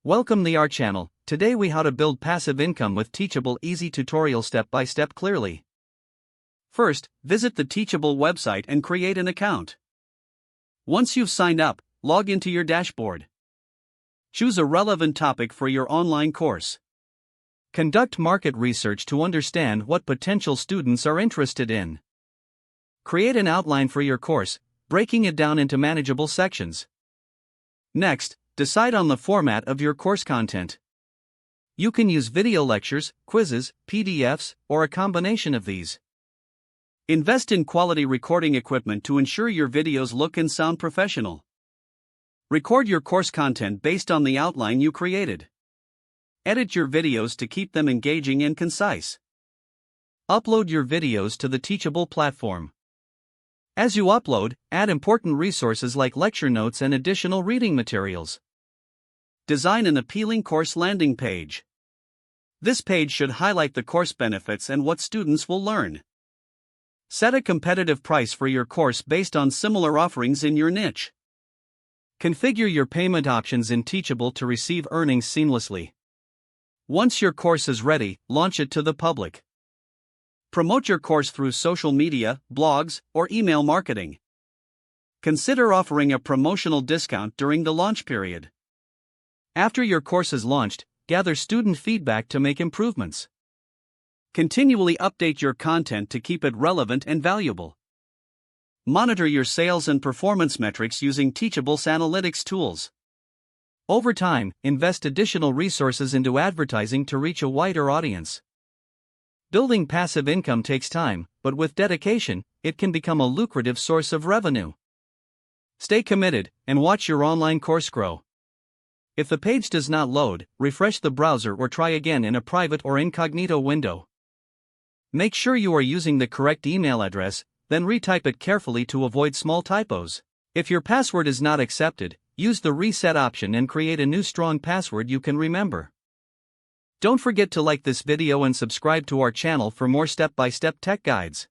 Welcome to our channel. Today we how to build passive income with Teachable easy tutorial step by step clearly. First, visit the Teachable website and create an account. Once you've signed up, log into your dashboard. Choose a relevant topic for your online course. Conduct market research to understand what potential students are interested in. Create an outline for your course, breaking it down into manageable sections. Next, decide on the format of your course content. You can use video lectures, quizzes, PDFs, or a combination of these. Invest in quality recording equipment to ensure your videos look and sound professional. Record your course content based on the outline you created. Edit your videos to keep them engaging and concise. Upload your videos to the Teachable platform. As you upload, add important resources like lecture notes and additional reading materials. Design an appealing course landing page. This page should highlight the course benefits and what students will learn. Set a competitive price for your course based on similar offerings in your niche. Configure your payment options in Teachable to receive earnings seamlessly. Once your course is ready, launch it to the public. Promote your course through social media, blogs, or email marketing. Consider offering a promotional discount during the launch period. After your course is launched, gather student feedback to make improvements. Continually update your content to keep it relevant and valuable. Monitor your sales and performance metrics using Teachable's analytics tools. Over time, invest additional resources into advertising to reach a wider audience. Building passive income takes time, but with dedication, it can become a lucrative source of revenue. Stay committed and watch your online course grow. If the page does not load, refresh the browser or try again in a private or incognito window. Make sure you are using the correct email address, then retype it carefully to avoid small typos. If your password is not accepted, use the reset option and create a new strong password you can remember. Don't forget to like this video and subscribe to our channel for more step-by-step tech guides.